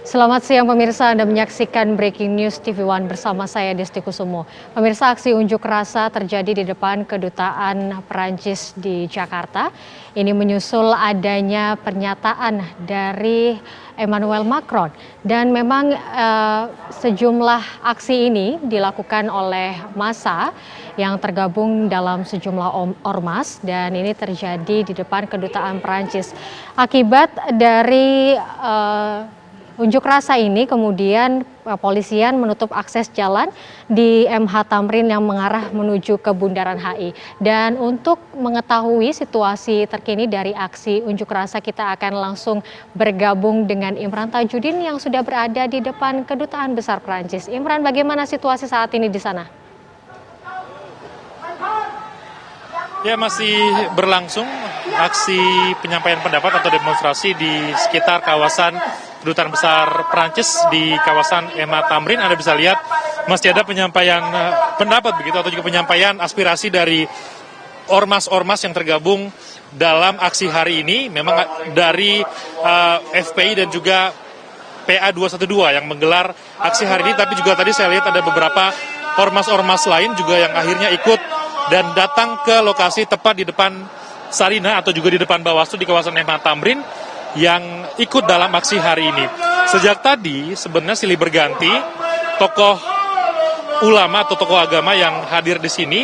Selamat siang pemirsa, Anda menyaksikan Breaking News TV One bersama saya Desti Kusumo. Pemirsa, aksi unjuk rasa terjadi di depan Kedutaan Perancis di Jakarta. Ini menyusul adanya pernyataan dari Emmanuel Macron. Dan memang sejumlah aksi ini dilakukan oleh massa yang tergabung dalam sejumlah ormas. Dan ini terjadi di depan Kedutaan Perancis. Akibat dari unjuk rasa ini kemudian kepolisian menutup akses jalan di MH Tamrin yang mengarah menuju ke Bundaran HI. Dan untuk mengetahui situasi terkini dari aksi unjuk rasa, kita akan langsung bergabung dengan Imran Tajudin yang sudah berada di depan Kedutaan Besar Perancis. Imran, bagaimana situasi saat ini di sana? Ya, masih berlangsung aksi penyampaian pendapat atau demonstrasi di sekitar kawasan Kedutaan Besar Perancis di kawasan MH Tamrin. Anda bisa lihat masih ada penyampaian pendapat begitu atau juga penyampaian aspirasi dari ormas-ormas yang tergabung dalam aksi hari ini. Memang dari FPI dan juga PA 212 yang menggelar aksi hari ini, tapi juga tadi saya lihat ada beberapa ormas-ormas lain juga yang akhirnya ikut dan datang ke lokasi tepat di depan Sarina atau juga di depan Bawaslu di kawasan MH Tamrin yang ikut dalam aksi hari ini. Sejak tadi sebenarnya silih berganti tokoh ulama atau tokoh agama yang hadir di sini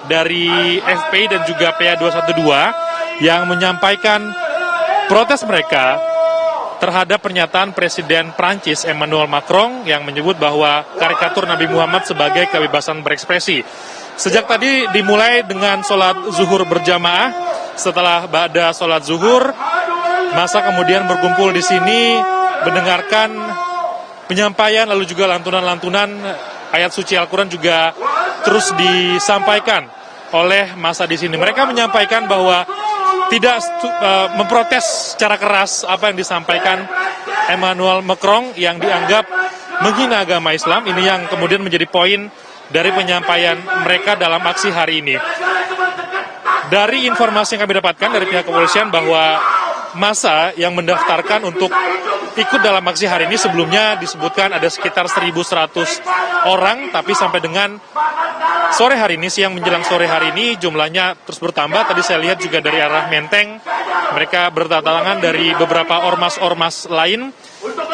dari FPI dan juga PA 212 yang menyampaikan protes mereka terhadap pernyataan Presiden Prancis Emmanuel Macron yang menyebut bahwa karikatur Nabi Muhammad sebagai kebebasan berekspresi. Sejak tadi dimulai dengan sholat zuhur berjamaah. Setelah ba'da sholat zuhur, masa kemudian berkumpul di sini mendengarkan penyampaian lalu juga lantunan-lantunan ayat suci Al-Quran juga terus disampaikan oleh masa di sini. Mereka menyampaikan bahwa tidak memprotes secara keras apa yang disampaikan Emmanuel Macron yang dianggap menghina agama Islam. Ini yang kemudian menjadi poin dari penyampaian mereka dalam aksi hari ini. Dari informasi yang kami dapatkan dari pihak kepolisian bahwa massa yang mendaftarkan untuk ikut dalam aksi hari ini sebelumnya disebutkan ada sekitar 1.100 orang, tapi sampai dengan sore hari ini, siang menjelang sore hari ini jumlahnya terus bertambah. Tadi saya lihat juga dari arah Menteng, mereka berdatangan dari beberapa ormas-ormas lain,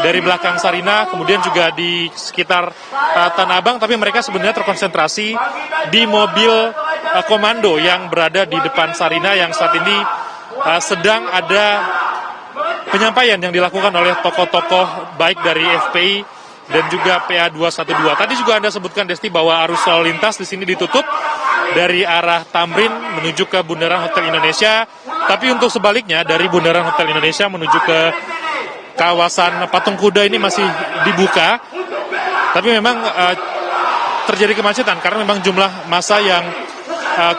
dari belakang Sarina, kemudian juga di sekitar Tanah Abang, tapi mereka sebenarnya terkonsentrasi di mobil komando yang berada di depan Sarina yang saat ini sedang ada penyampaian yang dilakukan oleh tokoh-tokoh baik dari FPI dan juga PA 212. Tadi juga Anda sebutkan, Desti, bahwa arus lalu lintas di sini ditutup dari arah Tamrin menuju ke Bundaran Hotel Indonesia, tapi untuk sebaliknya dari Bundaran Hotel Indonesia menuju ke kawasan Patung Kuda ini masih dibuka. Tapi memang terjadi kemacetan karena memang jumlah massa yang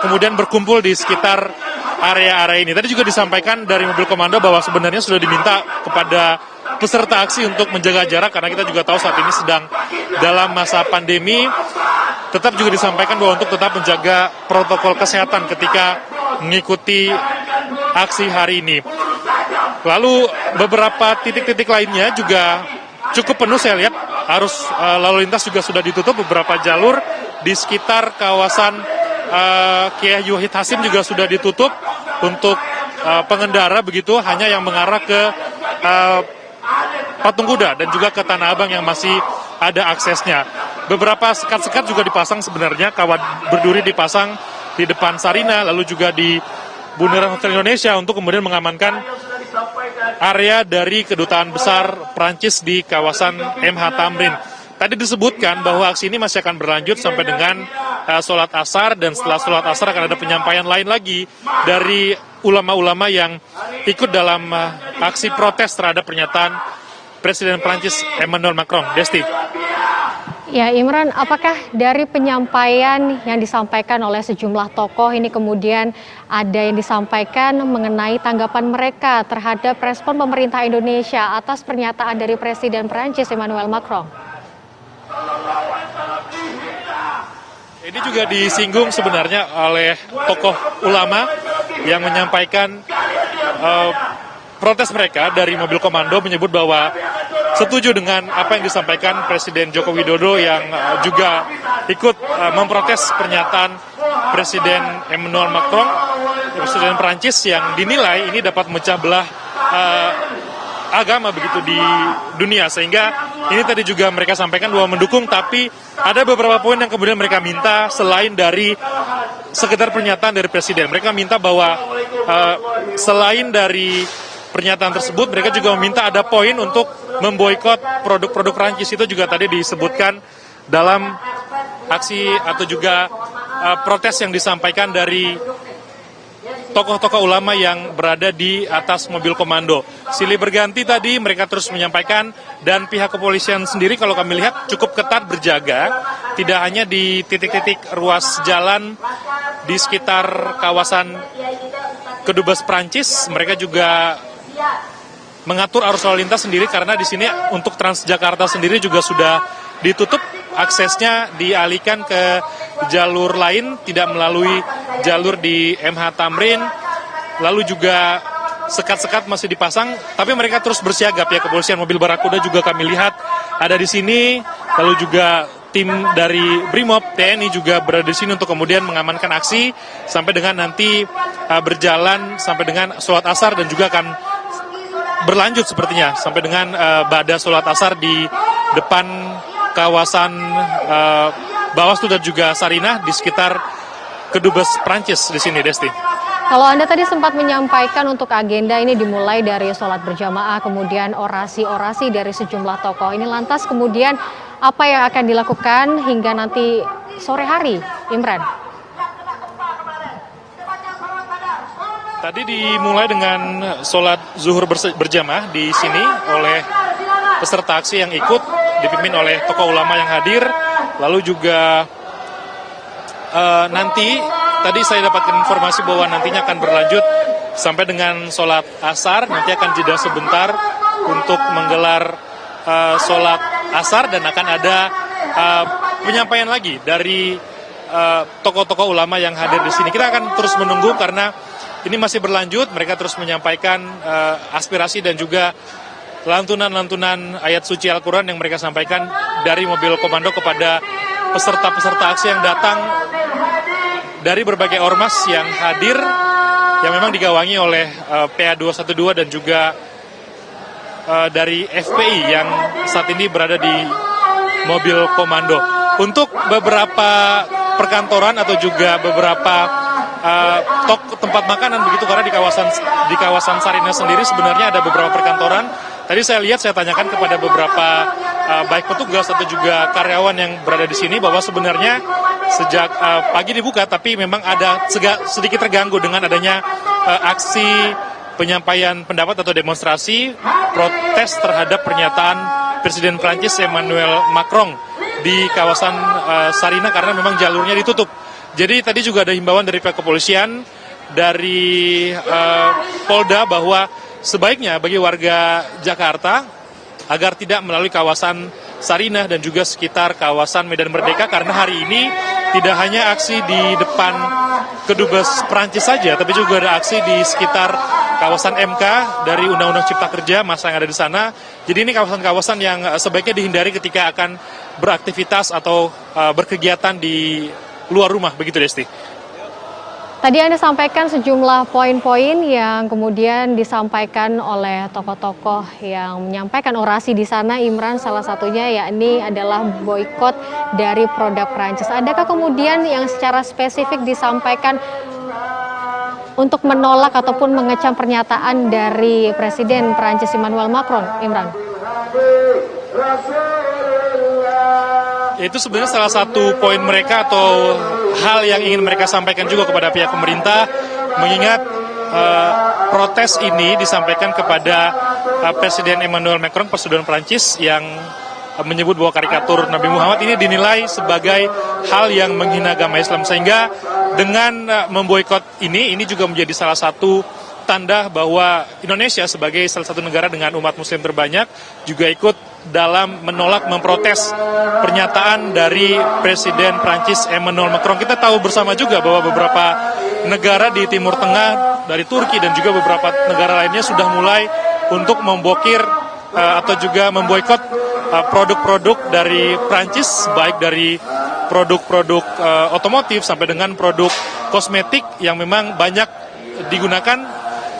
kemudian berkumpul di sekitar area-area ini. Tadi juga disampaikan dari mobil komando bahwa sebenarnya sudah diminta kepada peserta aksi untuk menjaga jarak karena kita juga tahu saat ini sedang dalam masa pandemi. Tetap juga disampaikan bahwa untuk tetap menjaga protokol kesehatan ketika mengikuti aksi hari ini. Lalu beberapa titik-titik lainnya juga cukup penuh, saya lihat arus lalu lintas juga sudah ditutup, beberapa jalur di sekitar kawasan Kiai Wahid Hasim juga sudah ditutup untuk pengendara begitu, hanya yang mengarah ke Patung Kuda dan juga ke Tanah Abang yang masih ada aksesnya. Beberapa sekat-sekat juga dipasang sebenarnya, kawat berduri dipasang di depan Sarina, lalu juga di Bundaran Hotel Indonesia untuk kemudian mengamankan area dari Kedutaan Besar Prancis di kawasan MH Tamrin. Tadi disebutkan bahwa aksi ini masih akan berlanjut sampai dengan sholat asar, dan setelah sholat asar akan ada penyampaian lain lagi dari ulama-ulama yang ikut dalam aksi protes terhadap pernyataan Presiden Prancis Emmanuel Macron. Desti. Ya, Imran, apakah dari penyampaian yang disampaikan oleh sejumlah tokoh ini kemudian ada yang disampaikan mengenai tanggapan mereka terhadap respon pemerintah Indonesia atas pernyataan dari Presiden Prancis Emmanuel Macron? Ini juga disinggung sebenarnya oleh tokoh ulama yang menyampaikan protes mereka dari mobil komando, menyebut bahwa setuju dengan apa yang disampaikan Presiden Joko Widodo yang juga ikut memprotes pernyataan Presiden Emmanuel Macron, Presiden Prancis, yang dinilai ini dapat memecah belah agama begitu di dunia, sehingga ini tadi juga mereka sampaikan bahwa mendukung, tapi ada beberapa poin yang kemudian mereka minta selain dari sekedar pernyataan dari Presiden. Mereka minta bahwa selain dari pernyataan tersebut, mereka juga meminta ada poin untuk memboikot produk-produk Prancis. Itu juga tadi disebutkan dalam aksi atau juga protes yang disampaikan dari tokoh-tokoh ulama yang berada di atas mobil komando. Silih berganti tadi mereka terus menyampaikan, dan pihak kepolisian sendiri kalau kami lihat cukup ketat berjaga, tidak hanya di titik-titik ruas jalan di sekitar kawasan Kedubes Prancis, mereka juga mengatur arus lalu lintas sendiri karena di sini untuk Transjakarta sendiri juga sudah ditutup, aksesnya dialihkan ke jalur lain, tidak melalui jalur di MH Tamrin. Lalu juga sekat-sekat masih dipasang, tapi mereka terus bersiaga. Pihak kepolisian, mobil Barakuda juga kami lihat ada di sini. Lalu juga tim dari Brimob TNI juga berada di sini untuk kemudian mengamankan aksi sampai dengan nanti berjalan sampai dengan sholat asar, dan juga akan berlanjut sepertinya sampai dengan ba'da sholat asar di depan kawasan Bawaslu dan juga Sarinah di sekitar Kedubes Prancis di sini, Desti. Kalau Anda tadi sempat menyampaikan untuk agenda ini dimulai dari sholat berjamaah, kemudian orasi-orasi dari sejumlah tokoh. Ini lantas kemudian apa yang akan dilakukan hingga nanti sore hari, Imran? Tadi dimulai dengan sholat zuhur berjamaah di sini oleh peserta aksi yang ikut, dipimpin oleh tokoh ulama yang hadir. Lalu juga nanti tadi saya dapatkan informasi bahwa nantinya akan berlanjut sampai dengan sholat asar. Nanti akan jeda sebentar untuk menggelar sholat asar, dan akan ada penyampaian lagi dari tokoh-tokoh ulama yang hadir di sini. Kita akan terus menunggu karena ini masih berlanjut. Mereka terus menyampaikan aspirasi dan juga lantunan-lantunan ayat suci Al-Quran yang mereka sampaikan dari mobil komando kepada peserta-peserta aksi yang datang dari berbagai ormas yang hadir, yang memang digawangi oleh PA 212 dan juga dari FPI yang saat ini berada di mobil komando. Untuk beberapa perkantoran atau juga beberapa tempat makanan begitu, karena di kawasan Sarinah sendiri sebenarnya ada beberapa perkantoran. Tadi saya lihat, saya tanyakan kepada beberapa baik petugas atau juga karyawan yang berada di sini bahwa sebenarnya sejak pagi dibuka, tapi memang ada sedikit terganggu dengan adanya aksi penyampaian pendapat atau demonstrasi protes terhadap pernyataan Presiden Prancis Emmanuel Macron di kawasan Sarinah karena memang jalurnya ditutup. Jadi tadi juga ada himbauan dari pihak kepolisian, dari Polda, bahwa sebaiknya bagi warga Jakarta agar tidak melalui kawasan Sarinah dan juga sekitar kawasan Medan Merdeka, karena hari ini tidak hanya aksi di depan Kedubes Prancis saja, tapi juga ada aksi di sekitar kawasan MK dari Undang-Undang Cipta Kerja, masa yang ada di sana. Jadi ini kawasan-kawasan yang sebaiknya dihindari ketika akan beraktivitas atau berkegiatan di luar rumah, begitu Desti. Tadi Anda sampaikan sejumlah poin-poin yang kemudian disampaikan oleh tokoh-tokoh yang menyampaikan orasi di sana, Imran, salah satunya yakni adalah boikot dari produk Prancis. Adakah kemudian yang secara spesifik disampaikan untuk menolak ataupun mengecam pernyataan dari Presiden Prancis Emmanuel Macron, Imran? Itu sebenarnya salah satu poin mereka atau hal yang ingin mereka sampaikan juga kepada pihak pemerintah, mengingat protes ini disampaikan kepada Presiden Emmanuel Macron, Presiden Prancis, yang menyebut bahwa karikatur Nabi Muhammad ini dinilai sebagai hal yang menghina agama Islam, sehingga dengan memboikot ini juga menjadi salah satu tanda bahwa Indonesia sebagai salah satu negara dengan umat muslim terbanyak juga ikut dalam menolak, memprotes pernyataan dari Presiden Prancis Emmanuel Macron. Kita tahu bersama juga bahwa beberapa negara di Timur Tengah, dari Turki dan juga beberapa negara lainnya sudah mulai untuk memblokir atau juga memboikot produk-produk dari Prancis, baik dari produk-produk otomotif sampai dengan produk kosmetik yang memang banyak digunakan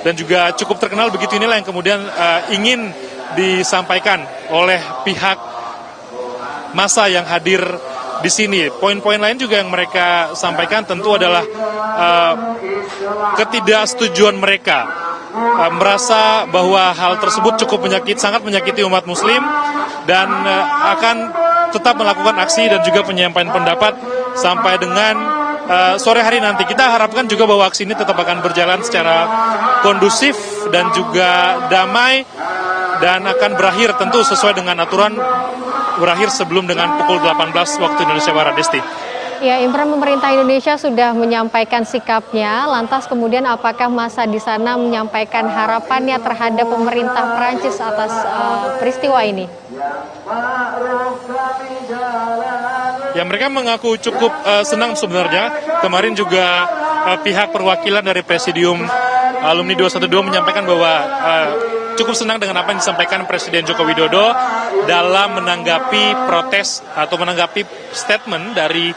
dan juga cukup terkenal. Begitu inilah yang kemudian ingin disampaikan oleh pihak massa yang hadir di sini. Poin-poin lain juga yang mereka sampaikan tentu adalah ketidaksetujuan mereka, merasa bahwa hal tersebut cukup sangat menyakiti umat Muslim dan akan tetap melakukan aksi dan juga penyampaian pendapat sampai dengan sore hari nanti. Kita harapkan juga bahwa aksi ini tetap akan berjalan secara kondusif dan juga damai dan akan berakhir tentu sesuai dengan aturan, berakhir sebelum dengan pukul 18 waktu Indonesia Barat, Desti. Ya, Imran, pemerintah Indonesia sudah menyampaikan sikapnya. Lantas kemudian apakah massa di sana menyampaikan harapannya terhadap pemerintah Prancis atas peristiwa ini? Ya, mereka mengaku cukup senang sebenarnya. Kemarin juga pihak perwakilan dari Presidium Alumni 212 menyampaikan bahwa cukup senang dengan apa yang disampaikan Presiden Joko Widodo dalam menanggapi protes atau menanggapi statement dari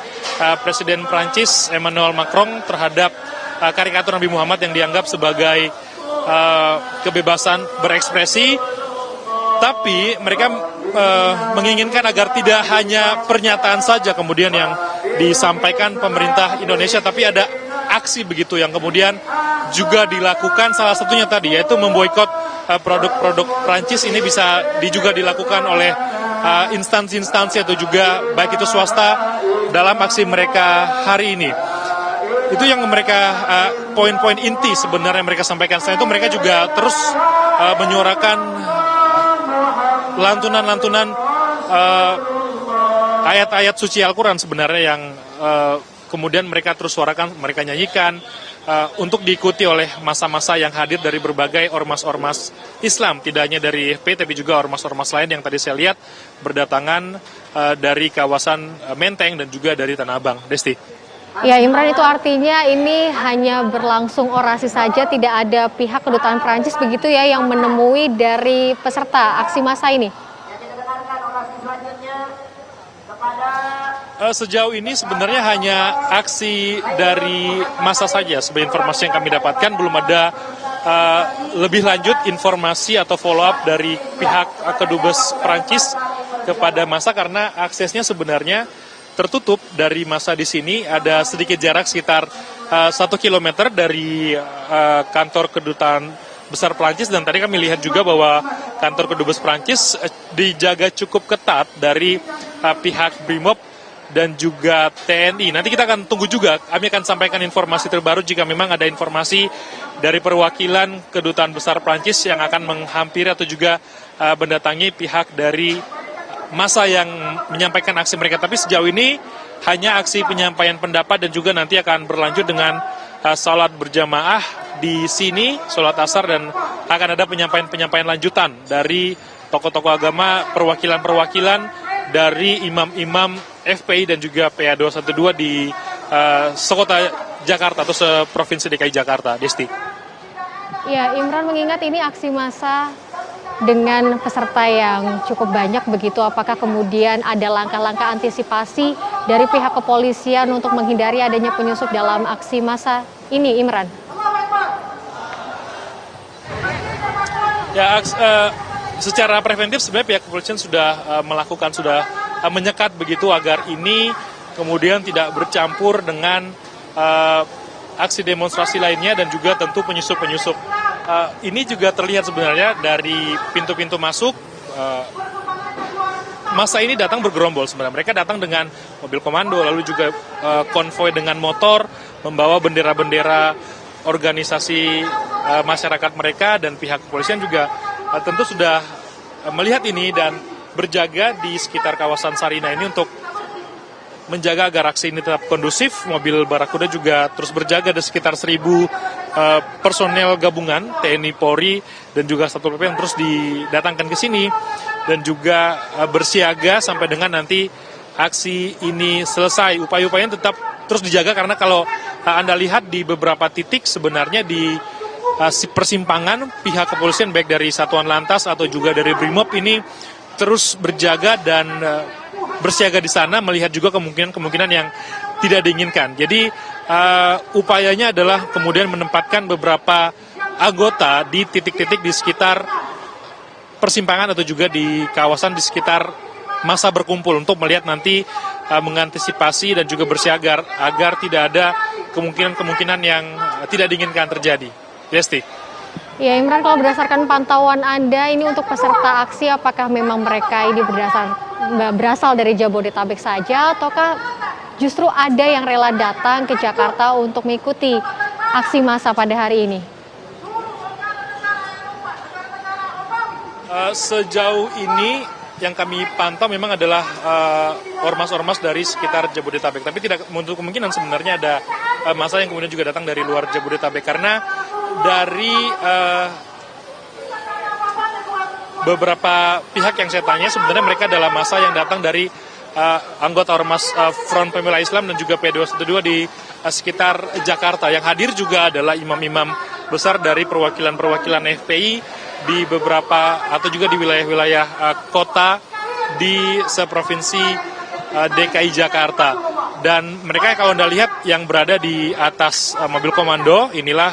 Presiden Prancis Emmanuel Macron terhadap karikatur Nabi Muhammad yang dianggap sebagai kebebasan berekspresi. Tapi mereka menginginkan agar tidak hanya pernyataan saja kemudian yang disampaikan pemerintah Indonesia, tapi ada aksi begitu yang kemudian juga dilakukan, salah satunya tadi yaitu memboikot produk-produk Prancis. Ini bisa juga dilakukan oleh instansi-instansi atau juga baik itu swasta dalam aksi mereka hari ini. Itu yang mereka poin-poin inti sebenarnya mereka sampaikan. Selain itu mereka juga terus menyuarakan lantunan-lantunan ayat-ayat suci Al-Quran sebenarnya yang kemudian mereka terus suarakan, mereka nyanyikan untuk diikuti oleh massa-massa yang hadir dari berbagai ormas-ormas Islam, tidak hanya dari FP tapi juga ormas-ormas lain yang tadi saya lihat berdatangan dari kawasan Menteng dan juga dari Tanah Abang. Desti. Ya, Imran, itu artinya ini hanya berlangsung orasi saja, tidak ada pihak kedutaan Prancis begitu ya yang menemui dari peserta aksi massa ini? Sejauh ini sebenarnya hanya aksi dari massa saja. Sebagai informasi yang kami dapatkan, belum ada lebih lanjut informasi atau follow up dari pihak Kedubes Prancis kepada massa karena aksesnya sebenarnya tertutup dari massa di sini. Ada sedikit jarak sekitar 1 kilometer dari kantor kedutaan besar Prancis, dan tadi kami lihat juga bahwa kantor kedubes Prancis dijaga cukup ketat dari pihak Brimob dan juga TNI. Nanti kita akan tunggu juga, kami akan sampaikan informasi terbaru jika memang ada informasi dari perwakilan kedutaan besar Prancis yang akan menghampiri atau juga mendatangi pihak dari massa yang menyampaikan aksi mereka. Tapi sejauh ini hanya aksi penyampaian pendapat dan juga nanti akan berlanjut dengan salat berjamaah di sini, salat asar, dan akan ada penyampaian lanjutan dari tokoh-tokoh agama, perwakilan-perwakilan dari imam-imam FPI dan juga PA 212 di sekota Jakarta atau seprovinsi DKI Jakarta. Desti. Ya, Imran, mengingat ini aksi massa dengan peserta yang cukup banyak begitu, apakah kemudian ada langkah-langkah antisipasi dari pihak kepolisian untuk menghindari adanya penyusup dalam aksi massa ini, Imran? Ya, secara preventif sebenarnya pihak kepolisian sudah menyekat begitu agar ini kemudian tidak bercampur dengan aksi demonstrasi lainnya dan juga tentu penyusup-penyusup. Ini juga terlihat sebenarnya dari pintu-pintu masuk. Masa ini datang bergerombol sebenarnya. Mereka datang dengan mobil komando, lalu juga konvoi dengan motor, membawa bendera-bendera organisasi masyarakat mereka, dan pihak kepolisian juga tentu sudah melihat ini dan berjaga di sekitar kawasan Sarina ini untuk menjaga agar aksi ini tetap kondusif. Mobil Barakuda juga terus berjaga di sekitar 1.000 personel gabungan TNI, Polri, dan juga Satpol PP yang terus didatangkan ke sini dan juga bersiaga sampai dengan nanti aksi ini selesai. Upaya-upayanya tetap terus dijaga karena kalau Anda lihat di beberapa titik sebenarnya di persimpangan, pihak kepolisian baik dari Satuan Lantas atau juga dari Brimob ini terus berjaga dan bersiaga di sana, melihat juga kemungkinan-kemungkinan yang tidak diinginkan. Jadi upayanya adalah kemudian menempatkan beberapa anggota di titik-titik di sekitar persimpangan atau juga di kawasan di sekitar masa berkumpul untuk melihat nanti mengantisipasi dan juga bersiaga agar tidak ada kemungkinan-kemungkinan yang tidak diinginkan terjadi. Desti. Ya Imran, kalau berdasarkan pantauan Anda ini untuk peserta aksi, apakah memang mereka ini berasal dari Jabodetabek saja ataukah justru ada yang rela datang ke Jakarta untuk mengikuti aksi massa pada hari ini? Sejauh ini yang kami pantau memang adalah ormas-ormas dari sekitar Jabodetabek. Tapi tidak menutup kemungkinan sebenarnya ada massa yang kemudian juga datang dari luar Jabodetabek. Karena dari beberapa pihak yang saya tanya, sebenarnya mereka adalah massa yang datang dari anggota ormas Front Pembela Islam dan juga P212 di sekitar Jakarta. Yang hadir juga adalah imam-imam besar dari perwakilan-perwakilan FPI di beberapa atau juga di wilayah-wilayah kota di seprovinsi DKI Jakarta. Dan mereka kalau Anda lihat yang berada di atas mobil komando, inilah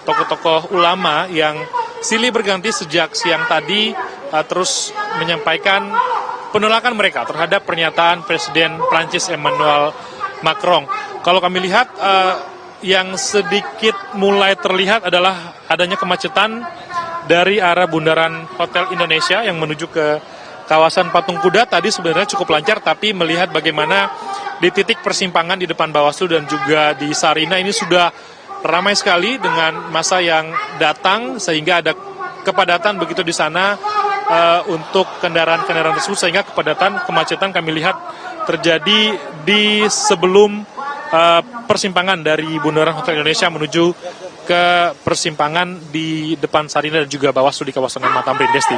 tokoh-tokoh ulama yang silih berganti sejak siang tadi terus menyampaikan penolakan mereka terhadap pernyataan Presiden Prancis Emmanuel Macron. Kalau kami lihat yang sedikit mulai terlihat adalah adanya kemacetan dari arah Bundaran Hotel Indonesia yang menuju ke kawasan Patung Kuda tadi sebenarnya cukup lancar, tapi melihat bagaimana di titik persimpangan di depan Bawaslu dan juga di Sarina ini sudah ramai sekali dengan massa yang datang sehingga ada kepadatan begitu di sana untuk kendaraan-kendaraan tersebut, sehingga kemacetan kami lihat terjadi di sebelum persimpangan dari Bundaran Hotel Indonesia menuju ke persimpangan di depan Sarina dan juga Bawaslu di kawasan MH Tamrin. Desti.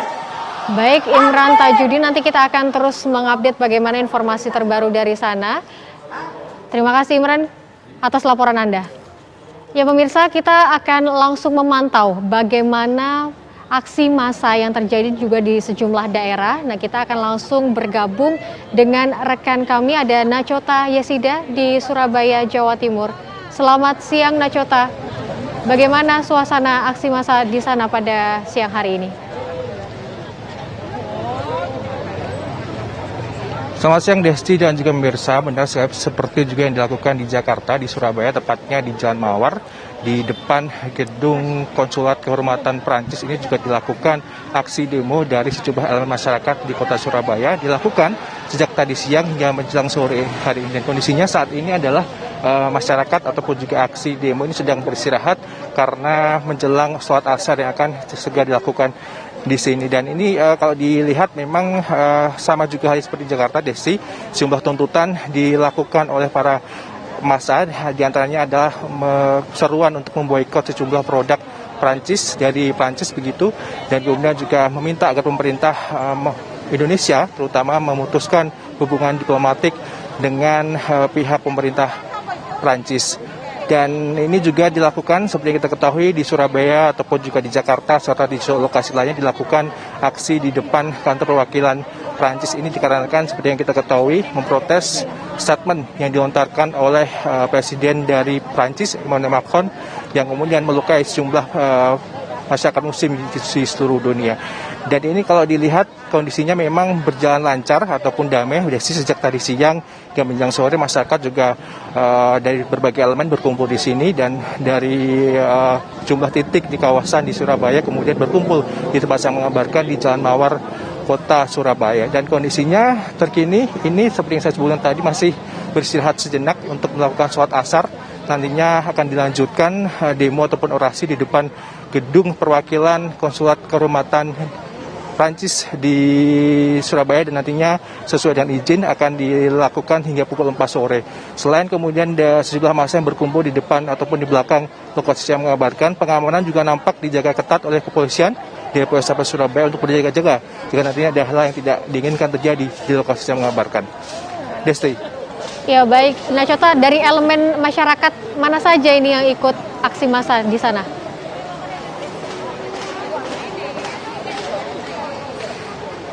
Baik, Imran Tajudi, nanti kita akan terus mengupdate bagaimana informasi terbaru dari sana. Terima kasih Imran atas laporan Anda. Ya pemirsa, kita akan langsung memantau bagaimana aksi massa yang terjadi juga di sejumlah daerah. Nah, kita akan langsung bergabung dengan rekan kami, ada Nachota Yesida di Surabaya, Jawa Timur. Selamat siang Nachota. Bagaimana suasana aksi massa di sana pada siang hari ini? Selamat siang Desti dan juga pemirsa, benar seperti juga yang dilakukan di Jakarta, di Surabaya, tepatnya di Jalan Mawar, di depan gedung Konsulat Kehormatan Prancis ini juga dilakukan aksi demo dari sejumlah elemen masyarakat di kota Surabaya, dilakukan sejak tadi siang hingga menjelang sore hari ini. Dan kondisinya saat ini adalah masyarakat ataupun juga aksi demo ini sedang beristirahat karena menjelang sholat asar yang akan segera dilakukan di sini. Dan ini kalau dilihat memang sama juga hal seperti Jakarta, Desi, sejumlah tuntutan dilakukan oleh para massa, diantaranya adalah seruan untuk memboikot sejumlah produk Prancis dari Prancis begitu, dan kemudian juga meminta agar pemerintah Indonesia terutama memutuskan hubungan diplomatik dengan pihak pemerintah Prancis. Dan ini juga dilakukan seperti yang kita ketahui di Surabaya ataupun juga di Jakarta serta di lokasi lainnya dilakukan aksi di depan kantor perwakilan Prancis ini dikarenakan seperti yang kita ketahui memprotes statement yang dilontarkan oleh Presiden dari Prancis Emmanuel Macron yang kemudian melukai sejumlah masyarakat muslim di seluruh dunia. Dan ini kalau dilihat kondisinya memang berjalan lancar ataupun damai. Sejak tadi siang hingga menjelang sore masyarakat juga dari berbagai elemen berkumpul di sini, dan dari jumlah titik di kawasan di Surabaya kemudian berkumpul di tempat saya mengabarkan di Jalan Mawar kota Surabaya. Dan kondisinya terkini ini seperti yang saya sebutkan tadi masih beristirahat sejenak untuk melakukan sholat asar. Nantinya akan dilanjutkan demo ataupun orasi di depan gedung perwakilan Konsulat Kehormatan Prancis di Surabaya, dan nantinya sesuai dengan izin akan dilakukan hingga pukul 4 sore. Selain kemudian sejumlah massa yang berkumpul di depan ataupun di belakang lokasi yang mengabarkan, pengamanan juga nampak dijaga ketat oleh kepolisian di Polrestabes Surabaya untuk berjaga-jaga jika nantinya ada hal yang tidak diinginkan terjadi di lokasi yang mengabarkan. Desti. Ya baik, Nachota, dari elemen masyarakat mana saja ini yang ikut aksi massa di sana?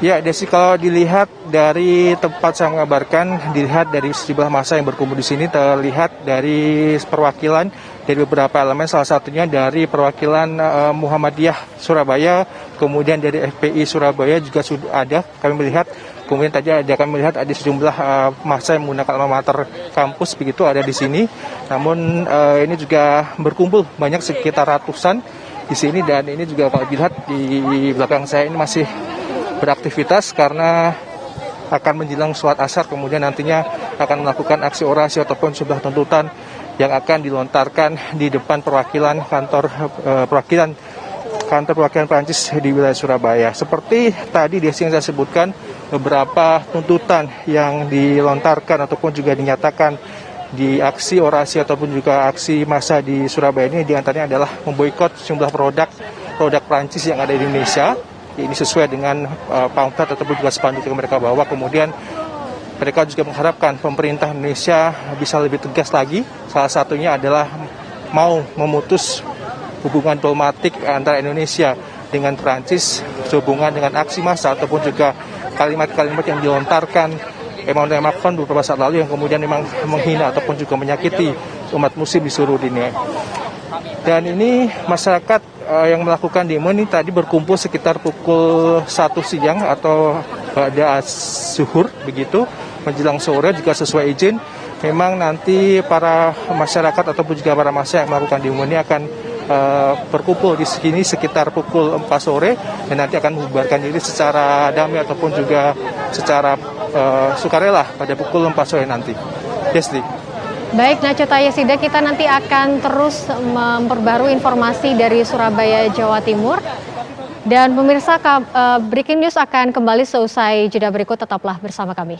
Ya, Desi, kalau dilihat dari tempat saya mengabarkan, dilihat dari sejumlah massa yang berkumpul di sini, terlihat dari perwakilan dari beberapa elemen, salah satunya dari perwakilan Muhammadiyah Surabaya, kemudian dari FPI Surabaya juga sudah ada, kami melihat. Kemudian tadi kami melihat ada sejumlah massa yang menggunakan alma mater kampus, begitu ada di sini. Namun ini juga berkumpul banyak sekitar ratusan di sini, dan ini juga kalau dilihat di belakang saya ini masih beraktivitas karena akan menjelang sholat asar, kemudian nantinya akan melakukan aksi orasi ataupun sebuah tuntutan yang akan dilontarkan di depan kantor perwakilan Prancis di wilayah Surabaya. Seperti tadi Desi yang saya sebutkan, beberapa tuntutan yang dilontarkan ataupun juga dinyatakan di aksi orasi ataupun juga aksi massa di Surabaya ini, diantaranya adalah memboikot sejumlah produk Prancis yang ada di Indonesia. Ini sesuai dengan pamflet ataupun juga spanduk yang mereka bawa. Kemudian mereka juga mengharapkan pemerintah Indonesia bisa lebih tegas lagi. Salah satunya adalah mau memutus hubungan diplomatik antara Indonesia dengan Prancis sehubungan dengan aksi massa ataupun juga kalimat-kalimat yang dilontarkan Emmanuel Macron beberapa saat lalu yang kemudian memang menghina ataupun juga menyakiti umat muslim di seluruh dunia. Dan ini masyarakat yang melakukan demo ini tadi berkumpul sekitar pukul 1 siang atau pada zuhur begitu, menjelang sore juga sesuai izin. Memang nanti para masyarakat ataupun juga para massa yang melakukan demo ini akan berkumpul di sini sekitar pukul 4 sore dan nanti akan membubarkan diri secara damai ataupun juga secara sukarela pada pukul 4 sore nanti. Desli. Baik, Nacho Tayasida, kita nanti akan terus memperbarui informasi dari Surabaya, Jawa Timur. Dan pemirsa, breaking news akan kembali seusai jeda berikut, tetaplah bersama kami.